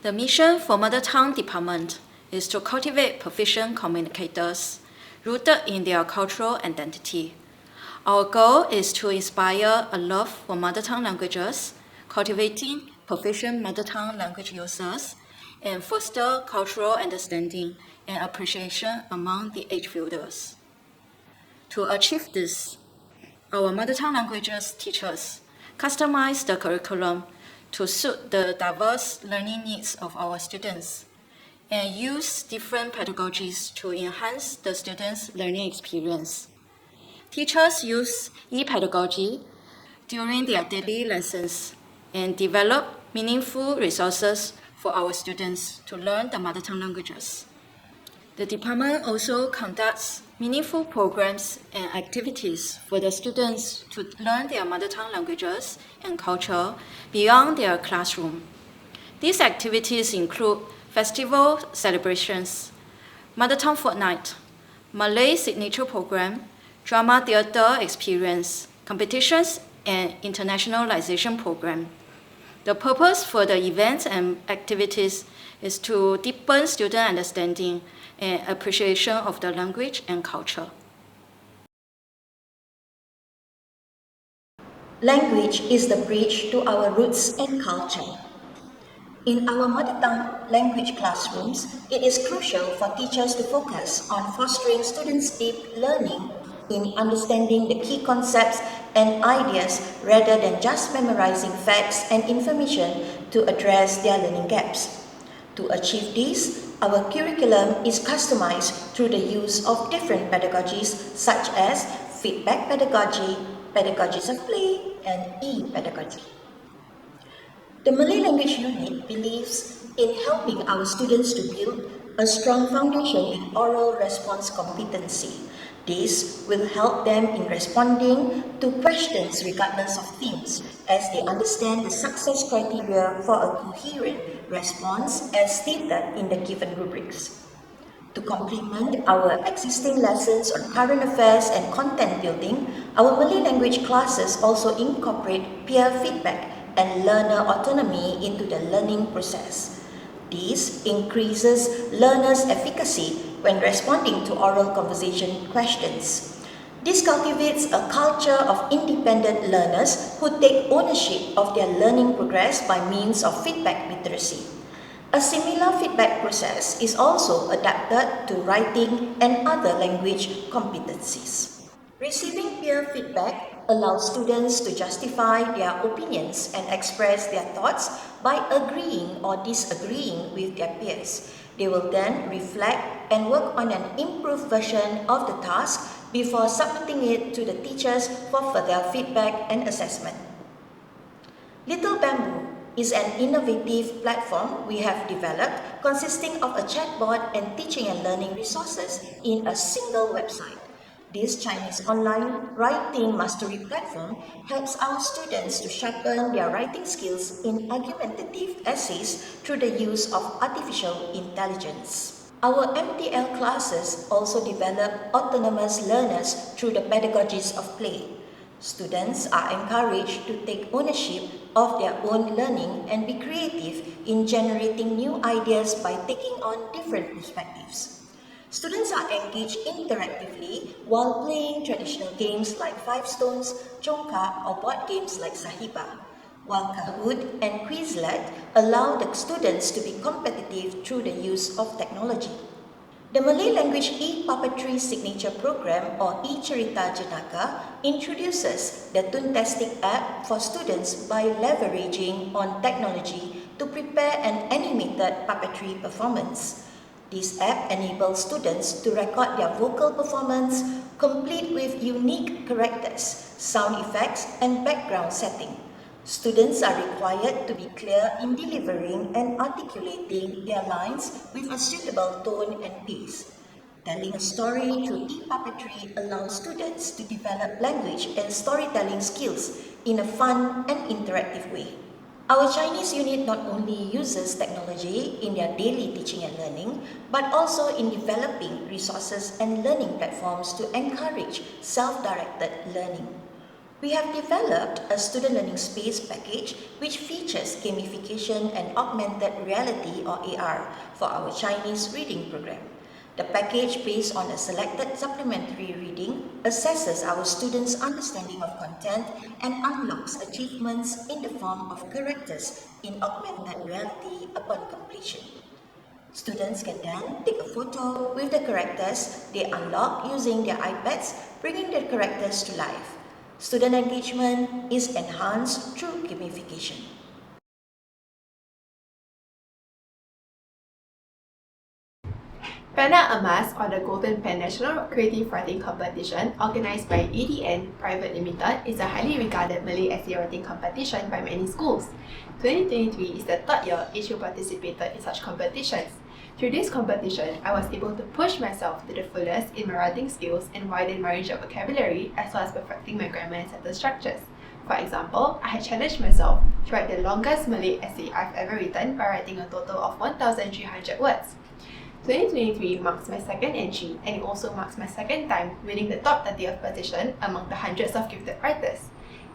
The mission for Mother Tongue Department is to cultivate proficient communicators rooted in their cultural identity. Our goal is to inspire a love for mother tongue languages, cultivating proficient mother tongue language users, and foster cultural understanding and appreciation among the Edgefielders. To achieve this, our mother tongue languages teachers customize the curriculum to suit the diverse learning needs of our students and use different pedagogies to enhance the students' learning experience. Teachers use e-pedagogy during their daily lessons and develop meaningful resources for our students to learn the mother tongue languages. The department also conducts meaningful programs and activities for the students to learn their mother tongue languages and culture beyond their classroom. These activities include festival celebrations, Mother Tongue Fortnight, Malay Signature Program, Drama Theatre Experience, competitions, and internationalization program. The purpose for the events and activities is to deepen student understanding and appreciation of the language and culture. Language is the bridge to our roots and culture. In our mother tongue language classrooms, it is crucial for teachers to focus on fostering students' deep learning in understanding the key concepts and ideas rather than just memorizing facts and information to address their learning gaps. To achieve this, our curriculum is customized through the use of different pedagogies such as feedback pedagogy, pedagogies of play, and e-pedagogy. The Malay Language Unit believes in helping our students to build a strong foundation in oral response competency. This will help them in responding to questions regardless of themes, as they understand the success criteria for a coherent response as stated in the given rubrics. To complement our existing lessons on current affairs and content building, our Malay language classes also incorporate peer feedback and learner autonomy into the learning process. This increases learners' efficacy when responding to oral conversation questions. This cultivates a culture of independent learners who take ownership of their learning progress by means of feedback literacy. A similar feedback process is also adapted to writing and other language competencies. Receiving peer feedback allows students to justify their opinions and express their thoughts by agreeing or disagreeing with their peers. They will then reflect and work on an improved version of the task before submitting it to the teachers for further feedback and assessment. Little Bamboo is an innovative platform we have developed consisting of a chatbot and teaching and learning resources in a single website. This Chinese online writing mastery platform helps our students to sharpen their writing skills in argumentative essays through the use of artificial intelligence. Our MTL classes also develop autonomous learners through the pedagogies of play. Students are encouraged to take ownership of their own learning and be creative in generating new ideas by taking on different perspectives. Students are engaged interactively while playing traditional games like Five Stones, Congkak, or board games like Sahiba, while Kahoot and Quizlet allow the students to be competitive through the use of technology. The Malay Language e-Puppetry Signature Program, or e-Cerita Jenaka, introduces the Toontastic app for students by leveraging on technology to prepare an animated puppetry performance. This app enables students to record their vocal performance, complete with unique characters, sound effects, and background setting. Students are required to be clear in delivering and articulating their lines with a suitable tone and pace. Telling a story through e-puppetry allows students to develop language and storytelling skills in a fun and interactive way. Our Chinese unit not only uses technology in their daily teaching and learning, but also in developing resources and learning platforms to encourage self-directed learning. We have developed a student learning space package which features gamification and augmented reality or AR for our Chinese reading program. The package, based on a selected supplementary reading, assesses our students' understanding of content and unlocks achievements in the form of characters in augmented reality upon completion. Students can then take a photo with the characters they unlock using their iPads, bringing the characters to life. Student engagement is enhanced through gamification. Pena Emas, or the Golden Pen National Creative Writing Competition, organized by ADN Private Limited, is a highly regarded Malay essay writing competition by many schools. 2023 is the third year HU participated in such competitions. Through this competition, I was able to push myself to the fullest in my writing skills and widen my range of vocabulary, as well as perfecting my grammar and sentence structures. For example, I had challenged myself to write the longest Malay essay I've ever written by writing a total of 1,300 words. 2023 marks my second entry, and it also marks my second time winning the top 30th position among the hundreds of gifted writers.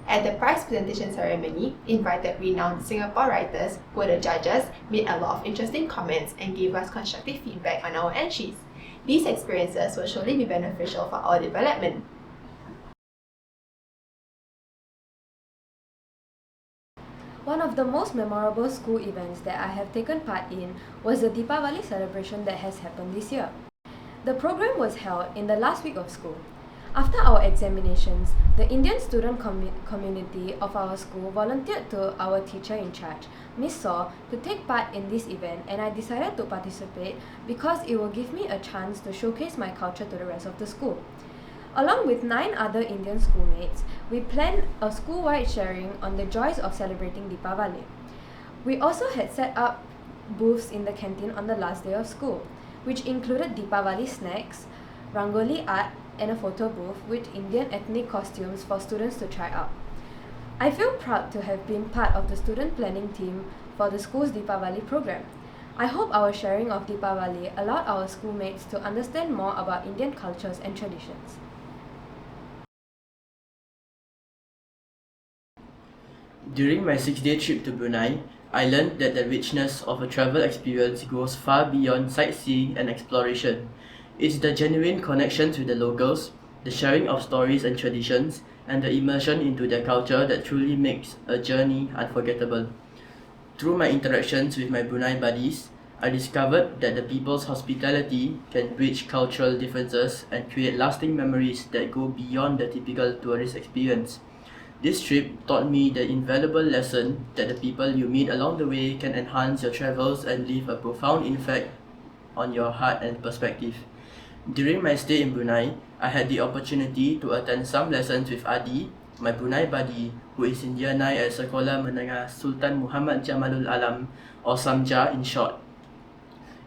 At the prize presentation ceremony, invited renowned Singapore writers who were the judges made a lot of interesting comments and gave us constructive feedback on our entries. These experiences will surely be beneficial for our development. One of the most memorable school events that I have taken part in was the Deepavali celebration that has happened this year. The program was held in the last week of school. After our examinations, the Indian student community of our school volunteered to our teacher in charge, Miss Saw, to take part in this event, and I decided to participate because it will give me a chance to showcase my culture to the rest of the school. Along with 9 other Indian schoolmates, we planned a school-wide sharing on the joys of celebrating Deepavali. We also had set up booths in the canteen on the last day of school, which included Deepavali snacks, Rangoli art, and a photo booth with Indian ethnic costumes for students to try out. I feel proud to have been part of the student planning team for the school's Deepavali program. I hope our sharing of Deepavali allowed our schoolmates to understand more about Indian cultures and traditions. During my 6-day trip to Brunei, I learned that the richness of a travel experience goes far beyond sightseeing and exploration. It's the genuine connections with the locals, the sharing of stories and traditions, and the immersion into their culture that truly makes a journey unforgettable. Through my interactions with my Brunei buddies, I discovered that the people's hospitality can bridge cultural differences and create lasting memories that go beyond the typical tourist experience. This trip taught me the invaluable lesson that the people you meet along the way can enhance your travels and leave a profound impact on your heart and perspective. During my stay in Brunei, I had the opportunity to attend some lessons with Adi, my Brunei buddy, who is in Year 9 at Sekolah Menengah Sultan Muhammad Jamalul Alam, or SAMJA in short.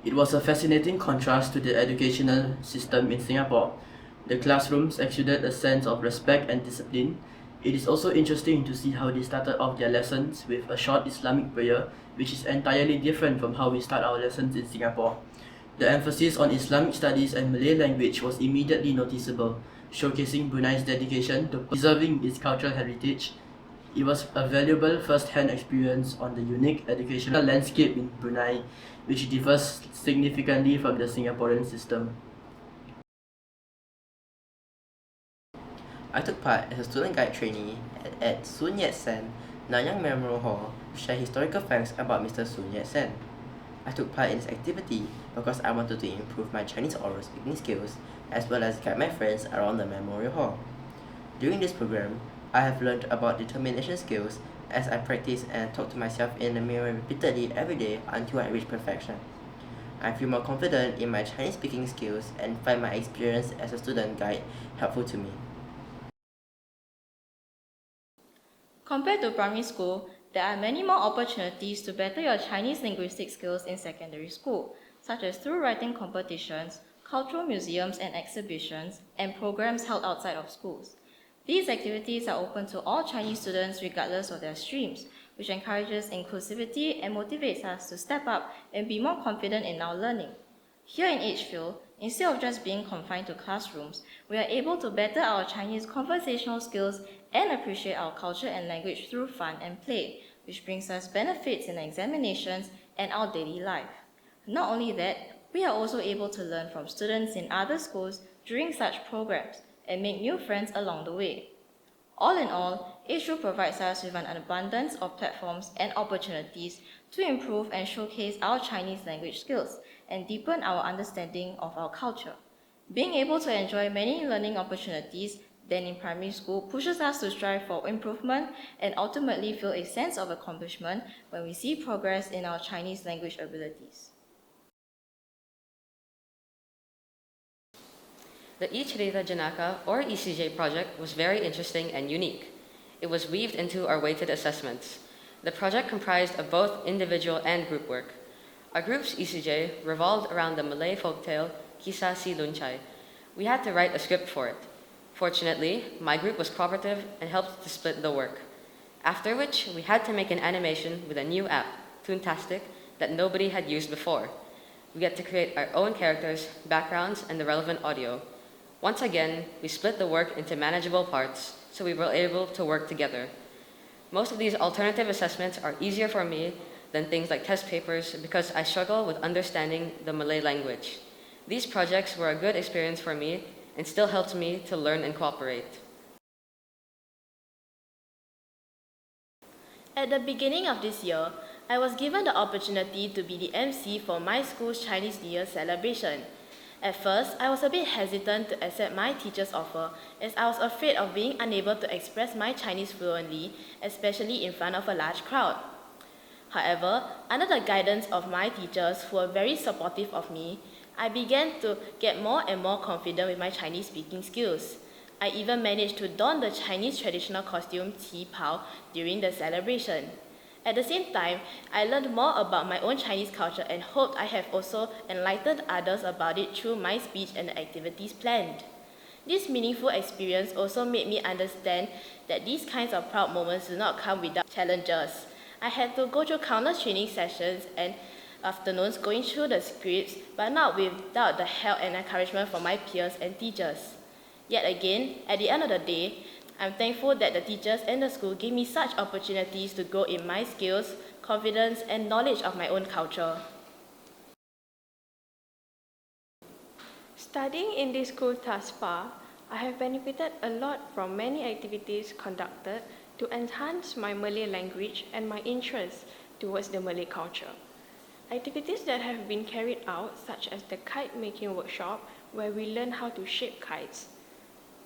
It was a fascinating contrast to the educational system in Singapore. The classrooms exuded a sense of respect and discipline. It is also interesting to see how they started off their lessons with a short Islamic prayer, which is entirely different from how we start our lessons in Singapore. The emphasis on Islamic studies and Malay language was immediately noticeable, showcasing Brunei's dedication to preserving its cultural heritage. It was a valuable first-hand experience on the unique educational landscape in Brunei, which differs significantly from the Singaporean system. I took part as a student guide trainee at Sun Yat-sen Nanyang Memorial Hall to share historical facts about Mr. Sun Yat-sen. I took part in this activity because I wanted to improve my Chinese oral speaking skills as well as guide my friends around the Memorial Hall. During this program, I have learned about determination skills as I practice and talk to myself in the mirror repeatedly every day until I reach perfection. I feel more confident in my Chinese speaking skills and find my experience as a student guide helpful to me. Compared to primary school, there are many more opportunities to better your Chinese linguistic skills in secondary school, such as through writing competitions, cultural museums and exhibitions, and programs held outside of schools. These activities are open to all Chinese students regardless of their streams, which encourages inclusivity and motivates us to step up and be more confident in our learning. Here in Edgefield, instead of just being confined to classrooms, we are able to better our Chinese conversational skills and appreciate our culture and language through fun and play, which brings us benefits in examinations and our daily life. Not only that, we are also able to learn from students in other schools during such programs and make new friends along the way. All in all, Edgefield provides us with an abundance of platforms and opportunities to improve and showcase our Chinese language skills and deepen our understanding of our culture. Being able to enjoy many learning opportunities than in primary school pushes us to strive for improvement and ultimately feel a sense of accomplishment when we see progress in our Chinese language abilities. The Ichirita Janaka or ECJ project was very interesting and unique. It was weaved into our weighted assessments. The project comprised of both individual and group work. Our group's ECJ revolved around the Malay folktale Kisah Si Luncai. We had to write a script for it. Fortunately, my group was cooperative and helped to split the work. After which, we had to make an animation with a new app, Toontastic, that nobody had used before. We had to create our own characters, backgrounds, and the relevant audio. Once again, we split the work into manageable parts, so we were able to work together. Most of these alternative assessments are easier for me than things like test papers because I struggle with understanding the Malay language. These projects were a good experience for me and still helped me to learn and cooperate. At the beginning of this year, I was given the opportunity to be the MC for my school's Chinese New Year celebration. At first, I was a bit hesitant to accept my teacher's offer as I was afraid of being unable to express my Chinese fluently, especially in front of a large crowd. However, under the guidance of my teachers who were very supportive of me, I began to get more and more confident with my Chinese speaking skills. I even managed to don the Chinese traditional costume Qi Pao during the celebration. At the same time, I learned more about my own Chinese culture and hoped I have also enlightened others about it through my speech and the activities planned. This meaningful experience also made me understand that these kinds of proud moments do not come without challenges. I had to go through countless training sessions and afternoons going through the scripts, but not without the help and encouragement from my peers and teachers. Yet again, at the end of the day, I'm thankful that the teachers and the school gave me such opportunities to grow in my skills, confidence, and knowledge of my own culture. Studying in this school thus far, I have benefited a lot from many activities conducted to enhance my Malay language and my interest towards the Malay culture. Activities that have been carried out, such as the kite making workshop, where we learn how to shape kites,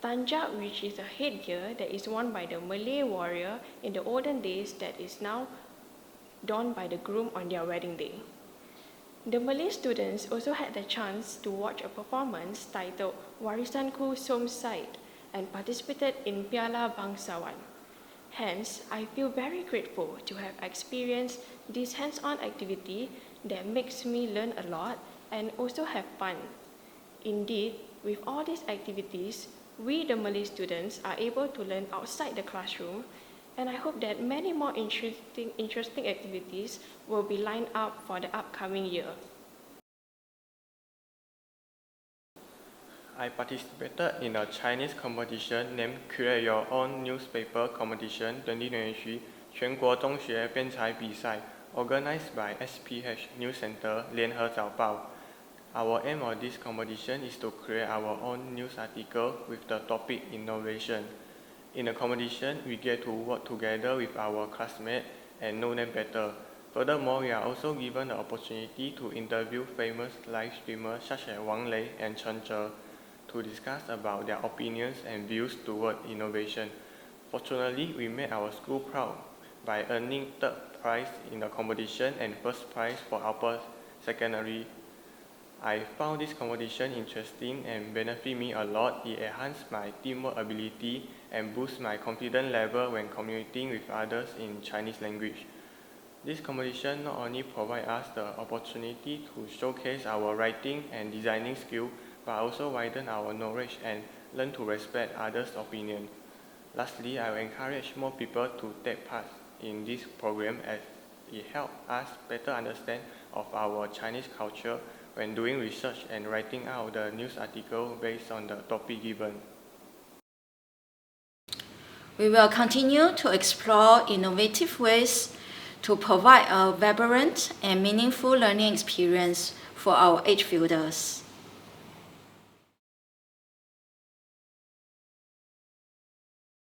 Tanjak, which is a headgear that is worn by the Malay warrior in the olden days that is now donned by the groom on their wedding day. The Malay students also had the chance to watch a performance titled Warisanku Som Said and participated in Piala Bangsawan. Hence, I feel very grateful to have experienced this hands-on activity that makes me learn a lot and also have fun. Indeed, with all these activities, we, the Malay students, are able to learn outside the classroom, and I hope that many more interesting activities will be lined up for the upcoming year. I participated in a Chinese competition named Create Your Own Newspaper Competition 2023 全国中学编采比赛 organized by SPH News Center 联合早报. Our aim of this competition is to create our own news article with the topic innovation. In the competition, we get to work together with our classmates and know them better. Furthermore, we are also given the opportunity to interview famous live streamers such as Wang Lei and Chen Zhe to discuss about their opinions and views toward innovation. Fortunately, we made our school proud by earning third prize in the competition and first prize for upper secondary. I found this competition interesting and benefit me a lot. It enhanced my teamwork ability and boosts my confidence level when communicating with others in Chinese language. This competition not only provides us the opportunity to showcase our writing and designing skills, but also widen our knowledge and learn to respect others' opinions. Lastly, I will encourage more people to take part in this program as it helps us better understand of our Chinese culture when doing research and writing out the news article based on the topic given. We will continue to explore innovative ways to provide a vibrant and meaningful learning experience for our Edgefielders.